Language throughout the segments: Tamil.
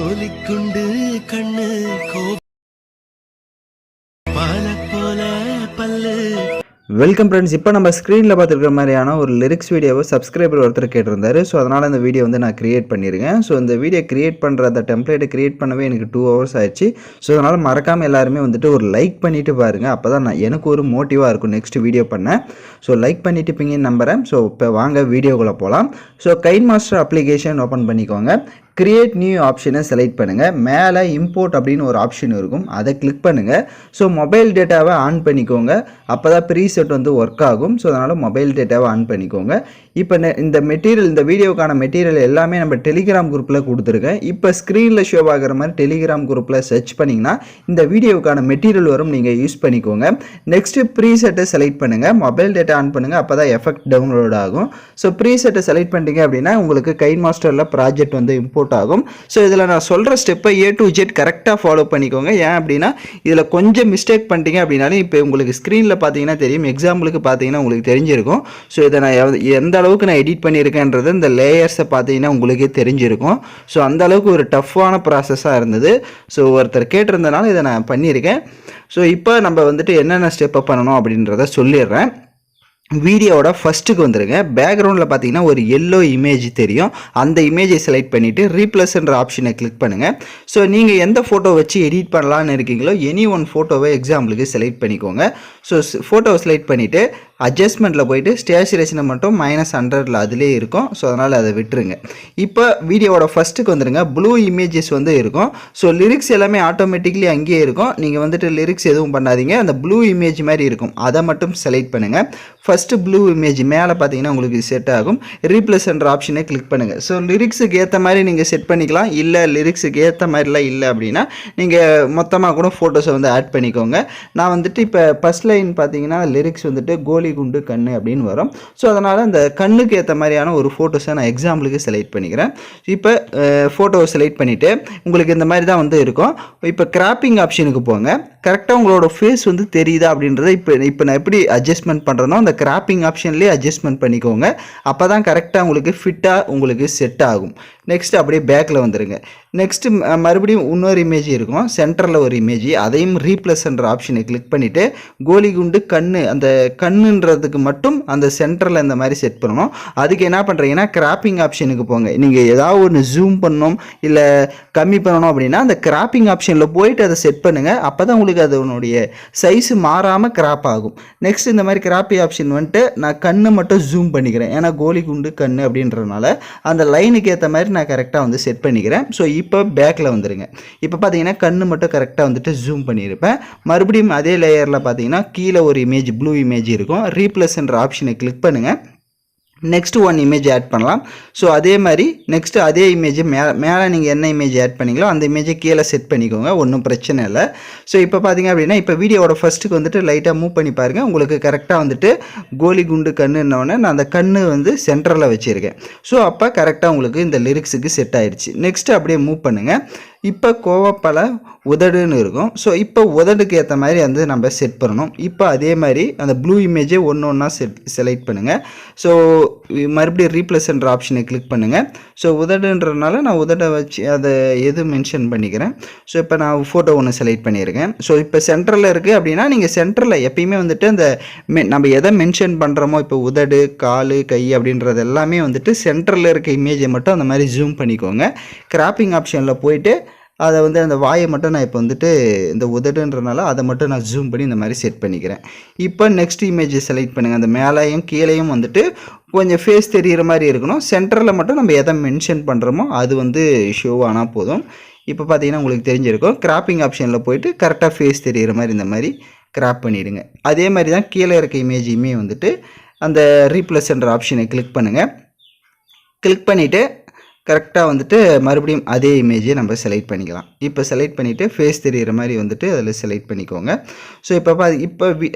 கோலிக்குண்டு கண்ணு கோபால போல பல்லு. Welcome friends. இப்போ நம்ம ஸ்க்ரீனில் பார்த்துருக்கிற மாதிரியான ஒரு லிரிக்ஸ் வீடியோவை சப்ஸ்கிரைபர் ஒருத்தர் கேட்டிருந்தாரு. ஸோ அதனால் இந்த வீடியோ வந்து நான் க்ரியேட் பண்ணியிருக்கேன். ஸோ இந்த வீடியோ க்ரியேட் பண்ணுற அந்த டெம்ப்ளேட்டை க்ரியேட் பண்ணவே எனக்கு 2 hours ஆயிடுச்சு. ஸோ அதனால் மறக்காமல் எல்லாருமே வந்துட்டு ஒரு லைக் பண்ணிவிட்டு பாருங்கள். அப்போ தான் எனக்கு ஒரு மோட்டிவாக இருக்கும் நெக்ஸ்ட் வீடியோ பண்ணேன். ஸோ லைக் பண்ணிட்டுப்பீங்கன்னு நம்புகிறேன். ஸோ இப்போ வாங்க வீடியோக்குள்ளே போகலாம். ஸோ கைன்மாஸ்டர் அப்ளிகேஷன் ஓப்பன் பண்ணிக்கோங்க. கிரியேட் நியூ ஆப்ஷனை செலக்ட் பண்ணுங்கள். மேலே இம்போர்ட் அப்படின்னு ஒரு ஆப்ஷன் இருக்கும், அதை கிளிக் பண்ணுங்கள். ஸோ மொபைல் டேட்டாவை ஆன் பண்ணிக்கோங்க. அப்போ தான் ப்ரீசெட் வந்து ஒர்க் ஆகும். ஸோ அதனால் மொபைல் டேட்டாவை ஆன் பண்ணிக்கோங்க. இப்போ இந்த மெட்டீரியல், இந்த வீடியோக்கான மெட்டீரியல் எல்லாமே நம்ம டெலிகிராம் குரூப்பில் கொடுத்துருக்கேன். இப்போ ஸ்க்ரீனில் ஷோ ஆகிற மாதிரி டெலிகிராம் குரூப்பில் சர்ச் பண்ணிங்கன்னா இந்த வீடியோக்கான மெட்டீரியல் வரும், நீங்கள் யூஸ் பண்ணிக்கோங்க. நெக்ஸ்ட்டு ப்ரீசெட்டை செலக்ட் பண்ணுங்கள். மொபைல் டேட்டா ஆன் பண்ணுங்கள், அப்போ தான் எஃபெக்ட் டவுன்லோட் ஆகும். ஸோ ப்ரீசெட்டை செலக்ட் பண்ணிட்டீங்க அப்படின்னா உங்களுக்கு கைன்மாஸ்டரில் ப்ராஜெக்ட் வந்து இம்போர்ட் ஆகும். ஸோ இதில் நான் சொல்கிற ஸ்டெப்பை A to Z கரெக்டாக ஃபாலோ பண்ணிக்கோங்க. ஏன் அப்படின்னா இதில் கொஞ்சம் மிஸ்டேக் பண்ணிட்டீங்க அப்படின்னாலும் இப்போ உங்களுக்கு ஸ்க்ரீனில் பார்த்தீங்கன்னா தெரியும், எக்ஸாம்பிளுக்கு பார்த்தீங்கன்னா உங்களுக்கு தெரிஞ்சிருக்கும். ஸோ இதை நான் எந்த அளவுக்கு நான் எடிட் பண்ணியிருக்கேன்றது இந்த லேயர்ஸை பார்த்தீங்கன்னா உங்களுக்கே தெரிஞ்சிருக்கும். ஸோ அந்த அளவுக்கு ஒரு டஃப்பான ப்ராசஸாக இருந்தது. ஸோ ஒருத்தர் கேட்டிருந்தனால இதை நான் பண்ணியிருக்கேன். ஸோ இப்போ நம்ம வந்துட்டு என்னென்ன ஸ்டெப்பை பண்ணணும் அப்படின்றத சொல்லிடுறேன். வீடியோவோட ஃபஸ்ட்டுக்கு வந்துடுங்க. பேக்ரவுண்டில் பார்த்தீங்கன்னா ஒரு எல்லோ இமேஜ் தெரியும், அந்த இமேஜை செலக்ட் பண்ணிவிட்டு ரீப்ளேஸ்ன்ற ஆப்ஷனை கிளிக் பண்ணுங்கள். ஸோ நீங்கள் எந்த ஃபோட்டோ வச்சு எடிட் பண்ணலான்னு இருக்கீங்களோ எனி ஒன் ஃபோட்டோவை எக்ஸாம்பிளுக்கு செலக்ட் பண்ணிக்கோங்க. ஸோ ஃபோட்டோவை செலக்ட் பண்ணிவிட்டு அட்ஜஸ்ட்மெண்ட்டில் போயிட்டு ஸ்டேச்சுரேஷனை மட்டும் -100 அதிலே இருக்கும். ஸோ அதனால் அதை விட்டுருங்க. இப்போ வீடியோவோட ஃபஸ்ட்டுக்கு வந்துடுங்க. ப்ளூ இமேஜஸ் வந்து இருக்கும். ஸோ லிரிக்ஸ் எல்லாமே ஆட்டோமேட்டிக்லி அங்கேயே இருக்கும். நீங்கள் வந்துட்டு லிரிக்ஸ் எதுவும் பண்ணாதீங்க. அந்த ப்ளூ இமேஜ் மாதிரி இருக்கும், அதை மட்டும் செலக்ட் பண்ணுங்கள். ஃபஸ்ட்டு ப்ளூ இமேஜ் மேலே பார்த்தீங்கன்னா உங்களுக்கு செட் ஆகும். ரீப்ளேஸ்ன்ற ஆப்ஷனை கிளிக் பண்ணுங்கள். ஸோ லிரிக்ஸுக்கு ஏற்ற மாதிரி நீங்கள் செட் பண்ணிக்கலாம். இல்லை லிரிக்ஸுக்கு ஏற்ற மாதிரிலாம் இல்லை அப்படின்னா நீங்கள் மொத்தமாக கூட ஃபோட்டோஸை வந்து ஆட் பண்ணிக்கோங்க. நான் வந்துட்டு இப்போ ஃபஸ்ட் லைன் பார்த்தீங்கன்னா லிரிக்ஸ் வந்துட்டு கோலி குண்டு கண்ணு அப்படின்னு வரும். ஸோ அதனால் அந்த கண்ணுக்கு ஏற்ற மாதிரியான ஒரு ஃபோட்டோஸை நான் எக்ஸாம்பிளுக்கு செலக்ட் பண்ணிக்கிறேன். இப்போ ஃபோட்டோவை செலக்ட் பண்ணிவிட்டு உங்களுக்கு இந்த மாதிரி தான் வந்து இருக்கும். இப்போ கிராப்பிங் ஆப்ஷனுக்கு போங்க. கரெக்டாக உங்களோட ஃபேஸ் வந்து தெரியுதா அப்படின்றத இப்போ நான் எப்படி அட்ஜஸ்ட்மெண்ட் பண்ணுறேனோ அந்த கிராப்பிங் ஆப்ஷன்லேயே அட்ஜஸ்ட்மெண்ட் பண்ணிக்கோங்க. அப்போ தான் கரெக்டாக உங்களுக்கு ஃபிட்டாக உங்களுக்கு செட் ஆகும். நெக்ஸ்ட் அப்படியே பேக்கில் வந்துடுங்க. நெக்ஸ்ட்டு மறுபடியும் இன்னொரு இமேஜ் இருக்கும், சென்டரில் ஒரு இமேஜ், அதையும் ரீப்ளேஸ்ன்ற ஆப்ஷனை கிளிக் பண்ணிவிட்டு கோலி குண்டு கண்ணு, அந்த கண்ணுன்றதுக்கு மட்டும் அந்த சென்டரில் இந்த மாதிரி செட் பண்ணணும். அதுக்கு என்ன பண்ணுறீங்கன்னா கிராப்பிங் ஆப்ஷனுக்கு போங்க. நீங்கள் ஏதாவது ஒன்று ஜூம் பண்ணணும் இல்லை கம்மி பண்ணணும் அப்படின்னா அந்த கிராப்பிங் ஆப்ஷனில் போயிட்டு அதை செட் பண்ணுங்கள். அப்போ தான் உங்களுக்கு அதனுடைய சைஸு மாறாமல் கிராப் ஆகும். நெக்ஸ்ட் இந்த மாதிரி கிராப்பிங் ஆப்ஷன் வந்துட்டு நான் கண்ணை மட்டும் ஜூம் பண்ணிக்கிறேன். ஏன்னா கோலி குண்டு கண்ணு அப்படின்றதுனால அந்த லைனுக்கு ஏற்ற மாதிரி நான் கரெக்டாக வந்து செட் பண்ணிக்கிறேன். ஸோ இப்போ பேக்கில் வந்துடுங்க. இப்போ பார்த்தீங்கன்னா கண்ணு மட்டும் கரெக்டாக வந்துட்டு ஜூம் பண்ணியிருப்பேன். மறுபடியும் அதே லேயரில் பார்த்தீங்கன்னா கீழே ஒரு இமேஜ் ப்ளூ இமேஜ் இருக்கும். ரீப்ளேஸ்ன்ற ஆப்ஷனை கிளிக் பண்ணுங்கள். நெக்ஸ்ட் ஒன் இமேஜ் ஆட் பண்ணலாம். ஸோ அதே மாதிரி நெக்ஸ்ட்டு அதே இமேஜ் மேலே நீங்கள் என்ன இமேஜ் ஆட் பண்ணிங்களோ அந்த இமேஜை கீழே செட் பண்ணிக்கோங்க, ஒன்றும் பிரச்சனை இல்லை. ஸோ இப்போ பார்த்தீங்க அப்படின்னா இப்போ வீடியோவோட ஃபஸ்ட்டுக்கு வந்துட்டு லைட்டாக மூவ் பண்ணி பாருங்கள். உங்களுக்கு கரெக்டாக வந்துட்டு கோலி குண்டு கண்ணுன்னொன்னே நான் அந்த கண்ணு வந்து சென்டரில் வச்சுருக்கேன். ஸோ அப்போ கரெக்டாக உங்களுக்கு இந்த லிரிக்ஸுக்கு செட் ஆகிடுச்சு. நெக்ஸ்ட்டு அப்படியே மூவ் பண்ணுங்கள். இப்போ கோவப்பல உதடுன்னு இருக்கும். ஸோ இப்போ உதடுக்கு ஏற்ற மாதிரி வந்து நம்ம செட் பண்ணணும். இப்போ அதே மாதிரி அந்த ப்ளூ இமேஜை ஒன்று ஒன்றா செலக்ட் பண்ணுங்கள். ஸோ மறுபடியும் ரீப்ளேஸ்ன்ற ஆப்ஷனை கிளிக் பண்ணுங்கள். ஸோ உதடுன்றதுனால நான் உதடை வச்சு அதை எது மென்ஷன் பண்ணிக்கிறேன். ஸோ இப்போ நான் ஃபோட்டோ ஒன்று செலக்ட் பண்ணியிருக்கேன். ஸோ இப்போ சென்டரில் இருக்குது அப்படின்னா நீங்கள் சென்டரில் எப்பயுமே வந்துட்டு அந்த நம்ம எதை மென்ஷன் பண்ணுறோமோ இப்போ உதடு கால் கை அப்படின்றது எல்லாமே வந்துட்டு சென்டரில் இருக்க இமேஜை மட்டும் அந்த மாதிரி ஜூம் பண்ணிக்கோங்க. கிராப்பிங் ஆப்ஷனில் போயிட்டு அதை வந்து அந்த வாயை மட்டும் நான் இப்போ வந்துட்டு இந்த உதடுன்றனால அதை மட்டும் நான் ஜூம் பண்ணி இந்த மாதிரி செட் பண்ணிக்கிறேன். இப்போ நெக்ஸ்ட் இமேஜை செலக்ட் பண்ணுங்கள். அந்த மேலேயும் கீழேயும் வந்துட்டு கொஞ்சம் ஃபேஸ் தெரிகிற மாதிரி இருக்கணும். சென்டரில் மட்டும் நம்ம எதை மென்ஷன் பண்ணுறோமோ அது வந்து ஷோ ஆனால் போதும். இப்போ பார்த்தீங்கன்னா உங்களுக்கு தெரிஞ்சிருக்கும். கிராப்பிங் ஆப்ஷனில் போயிட்டு கரெக்டாக ஃபேஸ் தெரிகிற மாதிரி இந்த மாதிரி கிராப் பண்ணிவிடுங்க. அதே மாதிரி தான் கீழே இருக்க இமேஜையுமே வந்துட்டு அந்த ரீப்ளேஸ்ன்ற ஆப்ஷனை கிளிக் பண்ணுங்கள். கிளிக் பண்ணிவிட்டு கரெக்டாக வந்துட்டு மறுபடியும் அதே இமேஜை நம்ம செலக்ட் பண்ணிக்கலாம். இப்போ செலக்ட் பண்ணிவிட்டு ஃபேஸ் தெரிகிற மாதிரி வந்துட்டு அதில் செலக்ட் பண்ணிக்கோங்க. ஸோ இப்போ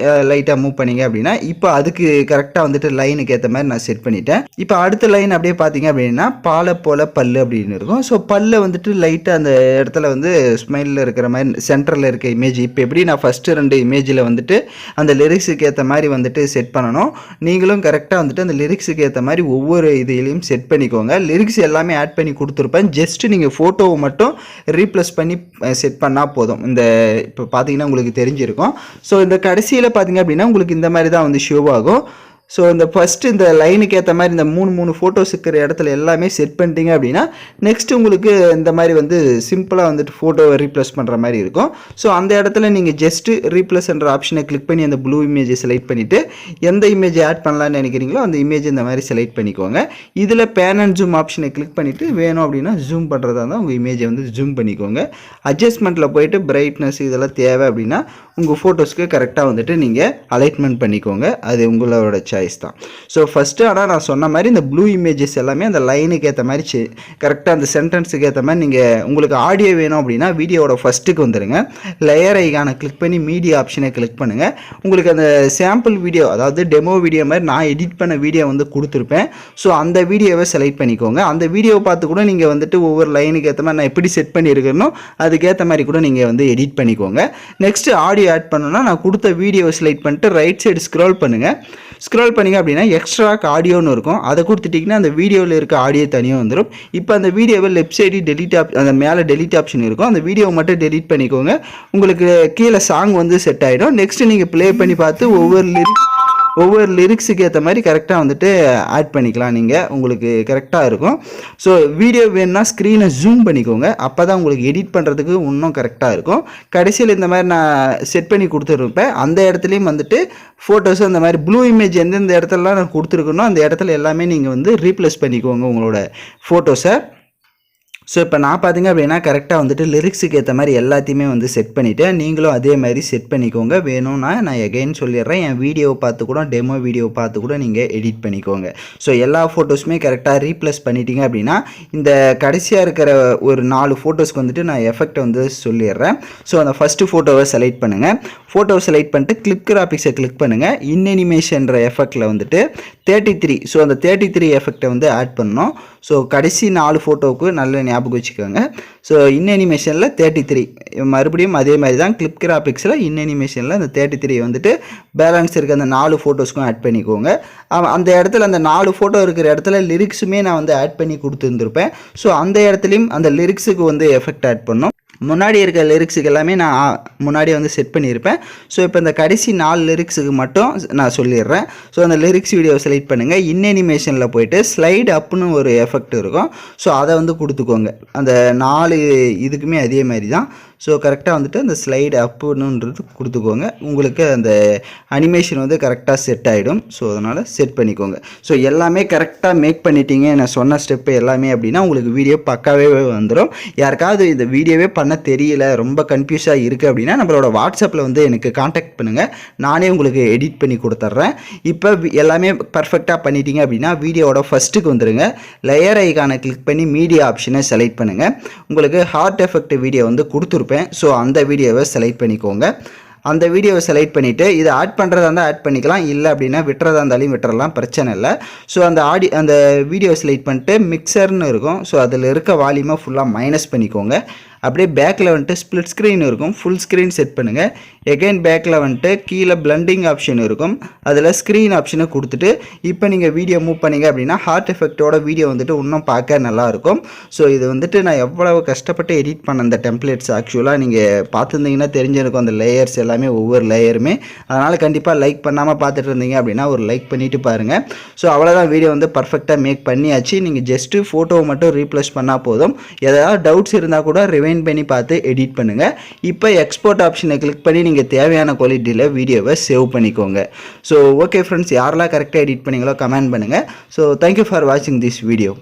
லைட்டாக மூவ் பண்ணிங்க அப்படின்னா இப்போ அதுக்கு கரெக்டாக வந்துட்டு லைனுக்கு ஏற்ற மாதிரி நான் செட் பண்ணிட்டேன். இப்போ அடுத்த லைன் அப்படியே பார்த்தீங்க அப்படின்னா பாலை போல் பல்லு அப்படின்னு இருக்கும். ஸோ பல்லை வந்துட்டு லைட்டாக அந்த இடத்துல வந்து ஸ்மைலில் இருக்கிற மாதிரி சென்டரில் இருக்க இமேஜ் இப்போ எப்படி நான் ஃபஸ்ட்டு 2 இமேஜில் வந்துட்டு அந்த லிரிக்ஸுக்கு ஏற்ற மாதிரி வந்துட்டு செட் பண்ணணும். நீங்களும் கரெக்டாக வந்துட்டு அந்த லிரிக்ஸுக்கு ஏற்ற மாதிரி ஒவ்வொரு இதையிலையும் செட் பண்ணிக்கோங்க. லிரிக்ஸ் எல்லாமே எல்லாமே ஆட் பண்ணி கொடுத்துருப்பேன். ஜஸ்ட்டு நீங்கள் ஃபோட்டோவை மட்டும் ரீப்ளேஸ் பண்ணி செட் பண்ணால் போதும். இந்த இப்போ பார்த்தீங்கன்னா உங்களுக்கு தெரிஞ்சிருக்கும். ஸோ இந்த கடைசியில் பார்த்தீங்க அப்படின்னா உங்களுக்கு இந்த மாதிரி தான் வந்து ஷோ ஆகும். ஸோ இந்த ஃபஸ்ட்டு இந்த லைனுக்கு ஏற்ற மாதிரி இந்த 3 ஃபோட்டோஸ் இருக்கிற இடத்துல எல்லாமே செட் பண்ணிட்டீங்க அப்படின்னா நெக்ஸ்ட் உங்களுக்கு இந்த மாதிரி வந்து சிம்பிளாக வந்துட்டு ஃபோட்டோவை ரீப்ளேஸ் பண்ணுற மாதிரி இருக்கும். ஸோ அந்த இடத்துல நீங்கள் ஜஸ்ட்டு ரீப்ளேஸ்ன்ற ஆப்ஷனை கிளிக் பண்ணி அந்த ப்ளூ இமேஜை செலக்ட் பண்ணிவிட்டு எந்த இமேஜை ஆட் பண்ணலான்னு நினைக்கிறீங்களோ அந்த இமேஜ் இந்த மாதிரி செலக்ட் பண்ணிக்கோங்க. இதில் பேன் அண்ட் ஜூம் ஆப்ஷனை கிளிக் பண்ணிவிட்டு வேணும் அப்படின்னா ஜூம் பண்ணுறதா இருந்தால் உங்கள் இமேஜை வந்து ஜூம் பண்ணிக்கோங்க. அட்ஜஸ்ட்மெண்ட்டில் போயிட்டு பிரைட்னஸ் இதெல்லாம் தேவை அப்படின்னா உங்கள் ஃபோட்டோஸ்க்கு கரெக்டாக வந்துட்டு நீங்கள் அலைட்மெண்ட் பண்ணிக்கோங்க. அது உங்களோட சாய்ஸ் தான். ஸோ ஃபஸ்ட்டு ஆனால் நான் சொன்ன மாதிரி இந்த ப்ளூ இமேஜஸ் எல்லாமே அந்த லைனுக்கு ஏற்ற மாதிரி கரெக்டாக அந்த சென்டென்ஸுக்கு ஏற்ற மாதிரி நீங்கள் உங்களுக்கு ஆடியோ வேணும் அப்படின்னா வீடியோவோட ஃபஸ்ட்டுக்கு வந்துடுங்க. லேயர் ஐகானை கிளிக் பண்ணி மீடியா ஆப்ஷனை கிளிக் பண்ணுங்கள். உங்களுக்கு அந்த சாம்பிள் வீடியோ அதாவது டெமோ வீடியோ மாதிரி நான் எடிட் பண்ண வீடியோ வந்து கொடுத்துருப்பேன். ஸோ அந்த வீடியோவை செலக்ட் பண்ணிக்கோங்க. அந்த வீடியோவை பார்த்து கூட நீங்கள் வந்துட்டு ஒவ்வொரு லைனுக்கு ஏற்ற மாதிரி நான் எப்படி செட் பண்ணியிருக்கேனோ அதுக்கேற்ற மாதிரி கூட நீங்கள் வந்து எடிட் பண்ணிக்கோங்க. நெக்ஸ்ட்டு ஆடியோ ஆட் பண்ணணும்னா நான் கொடுத்த வீடியோவை செலக்ட் பண்ணிட்டு ரைட் சைடு ஸ்க்ரோல் பண்ணுங்கள். ஸ்க்ரோல் பண்ணிங்க அப்படின்னா எக்ஸ்ட்ரா ஆடியோன்னு இருக்கும். அதை கொடுத்துட்டிங்கன்னா அந்த வீடியோவில் இருக்க ஆடியோ தனியாக வந்துடும். இப்போ அந்த வீடியோவை லெஃப்ட் சைடு டெலிட் அந்த மேலே டெலிட் ஆப்ஷன் இருக்கும். அந்த வீடியோவை மட்டும் டெலிட் பண்ணிக்கோங்க. உங்களுக்கு கீழே சாங் வந்து செட் ஆகிடும். நெக்ஸ்ட்டு நீங்கள் ப்ளே பண்ணி பார்த்து ஒவ்வொரு லிரிக்ஸுக்கு ஏற்ற மாதிரி கரெக்டாக வந்துட்டு ஆட் பண்ணிக்கலாம். நீங்கள் உங்களுக்கு கரெக்டாக இருக்கும். ஸோ வீடியோ வேணும்னா ஸ்க்ரீனை ஜூம் பண்ணிக்கோங்க. அப்போ தான் உங்களுக்கு எடிட் பண்ணுறதுக்கு இன்னும் கரெக்டாக இருக்கும். கடைசியில் இந்த மாதிரி நான் செட் பண்ணி கொடுத்துருப்பேன். அந்த இடத்துலையும் வந்துட்டு ஃபோட்டோஸ் அந்த மாதிரி ப்ளூ இமேஜ் எந்தெந்த இடத்துலலாம் நான் கொடுத்துருக்கணும் அந்த இடத்துல எல்லாமே நீங்கள் வந்து ரீப்ளேஸ் பண்ணிக்கோங்க உங்களோட ஃபோட்டோஸை. ஸோ இப்போ நான் பார்த்தீங்க அப்படின்னா கரெக்டாக வந்துட்டு லிரிக்ஸுக்கு ஏற்ற மாதிரி எல்லாத்தையுமே வந்து செட் பண்ணிவிட்டேன். நீங்களும் அதே மாதிரி செட் பண்ணிக்கோங்க. வேணும்னா நான் எகைன் சொல்லிடுறேன், என் வீடியோவை பார்த்து கூட டெமோ வீடியோவை பார்த்து கூட நீங்கள் எடிட் பண்ணிக்கோங்க. ஸோ எல்லா ஃபோட்டோஸுமே கரெக்டாக ரீப்ளேஸ் பண்ணிட்டீங்க அப்படின்னா இந்த கடைசியாக இருக்கிற ஒரு 4 ஃபோட்டோஸ்க்கு வந்துட்டு நான் எஃபெக்டை வந்து சொல்லிடுறேன். ஸோ அந்த ஃபஸ்ட்டு ஃபோட்டோவை செலக்ட் பண்ணுங்கள். ஃபோட்டோவை செலக்ட் பண்ணிட்டு கிளிக் கிராபிக்ஸை கிளிக் பண்ணுங்கள். இன்அனிமேஷன்ற எஃபெக்டில் வந்துட்டு 33 ஸோ அந்த 33 எஃபெக்டை வந்து ஆட் பண்ணணும். ஸோ கடைசி 4 ஃபோட்டோவுக்கு நல்ல ஞாபகம் வச்சுக்கோங்க. ஸோ இன்அனிமேஷனில் 33 மறுபடியும் அதே மாதிரி தான் கிளிக் கிராபிக்ஸில் இன்அனிமேஷனில் அந்த 33 வந்துட்டு பேலன்ஸ் இருக்க அந்த 4 ஃபோட்டோஸ்க்கும் ஆட் பண்ணிக்கோங்க. அந்த இடத்துல அந்த 4 ஃபோட்டோ இருக்கிற இடத்துல லிரிக்ஸுமே நான் வந்து ஆட் பண்ணி கொடுத்துருந்துருப்பேன். ஸோ அந்த இடத்துலையும் அந்த லிரிக்ஸுக்கு வந்து எஃபெக்ட் ஆட் பண்ணணும். முன்னாடி இருக்க லிரிக்ஸுக்கு எல்லாமே நான் முன்னாடி வந்து செட் பண்ணியிருப்பேன். ஸோ இப்போ இந்த கடைசி 4 லிரிக்ஸுக்கு மட்டும் நான் சொல்லிடுறேன். ஸோ அந்த லிரிக்ஸ் வீடியோவை செலக்ட் பண்ணுங்கள். இன்அனிமேஷனில் போயிட்டு ஸ்லைட் அப்புன்னு ஒரு எஃபெக்ட் இருக்கும். ஸோ அதை வந்து கொடுத்துக்கோங்க. அந்த 4 இதுக்குமே அதே மாதிரி தான். ஸோ கரெக்டாக வந்துட்டு அந்த ஸ்லைடு அப்புன்னுன்றது கொடுத்துக்கோங்க. உங்களுக்கு அந்த அனிமேஷன் வந்து கரெக்டாக செட் ஆகிடும். ஸோ அதனால் செட் பண்ணிக்கோங்க. ஸோ எல்லாமே கரெக்டாக மேக் பண்ணிட்டீங்க நான் சொன்ன ஸ்டெப்பு எல்லாமே அப்படின்னா உங்களுக்கு வீடியோ பக்காவே வந்துடும். யாருக்காவது இந்த வீடியோவே பண்ண தெரியல ரொம்ப கன்ஃபியூஸாக இருக்குது அப்படின்னா நம்மளோட வாட்ஸ்அப்பில் வந்து எனக்கு காண்டாக்ட் பண்ணுங்கள். நானே உங்களுக்கு எடிட் பண்ணி கொடுத்துட்றேன். இப்போ எல்லாமே பர்ஃபெக்டாக பண்ணிட்டீங்க அப்படின்னா வீடியோவோட ஃபஸ்ட்டுக்கு வந்துடுங்க. லேயர் ஐகானை கிளிக் பண்ணி மீடியா ஆப்ஷனை செலக்ட் பண்ணுங்கள். உங்களுக்கு ஹார்ட் எஃபெக்ட் வீடியோ வந்து கொடுத்துருப்பேன். ஸோ அந்த வீடியோவை செலக்ட் பண்ணிக்கோங்க. அந்த வீடியோவை செலக்ட் பண்ணிவிட்டு இதை ஆட் பண்ணுறதா இருந்தால் ஆட் பண்ணிக்கலாம், இல்லை அப்படின்னா விட்டுறதா இருந்தாலும் விட்டுறலாம், பிரச்சனை இல்லை. ஸோ அந்த வீடியோவை செலக்ட் பண்ணிட்டு மிக்சர்னு இருக்கும். ஸோ அதில் இருக்க வால்யூமை ஃபுல்லாக மைனஸ் பண்ணிக்கோங்க. அப்படியே பேக்கில் வந்துட்டு ஸ்ப்ளிட் ஸ்க்ரீன் இருக்கும், ஃபுல் ஸ்க்ரீன் செட் பண்ணுங்கள். எகைன் பேக்கில் வந்துட்டு கீழே பிளண்டிங் ஆப்ஷன் இருக்கும், அதில் ஸ்க்ரீன் ஆப்ஷனை கொடுத்துட்டு இப்போ நீங்கள் வீடியோ மூவ் பண்ணிங்க அப்படின்னா ஹார்ட் எஃபெக்டோட வீடியோ வந்துட்டு இன்னும் பார்க்க நல்லாயிருக்கும். ஸோ இது வந்துட்டு நான் எவ்வளவு கஷ்டப்பட்டு எடிட் பண்ண அந்த டெம்ப்ளேட்ஸ் ஆக்சுவலாக நீங்கள் பார்த்துருந்தீங்கன்னா தெரிஞ்சிருக்கும் அந்த லேயர்ஸ் எல்லாமே ஒவ்வொரு லேயருமே. அதனால் கண்டிப்பாக லைக் பண்ணாமல் பார்த்துட்டு இருந்தீங்க அப்படின்னா ஒரு லைக் பண்ணிவிட்டு பாருங்கள். ஸோ அவ்வளோதான், வீடியோ வந்து பர்ஃபெக்டாக மேக் பண்ணியாச்சு. நீங்கள் ஜஸ்ட்டு ஃபோட்டோவை மட்டும் ரீப்ளேஸ் பண்ணால் போதும். ஏதாவது டவுட்ஸ் இருந்தால் கூட ரிவைண்ட் பண்ணி பார்த்து எடிட் பண்ணுங்கள். இப்போ எக்ஸ்போர்ட் ஆப்ஷனை கிளிக் பண்ணி நீங்கள் தேவையான குவாலிட்டியில் வீடியோவை சேவ் பண்ணிக்கோங்க. ஸோ ஓகே ஃப்ரெண்ட்ஸ், யாரெல்லாம் கரெக்டாக எடிட் பண்ணீங்களோ கமெண்ட் பண்ணுங்கள். ஸோ தேங்க்யூ ஃபார் வாட்சிங் திஸ் வீடியோ.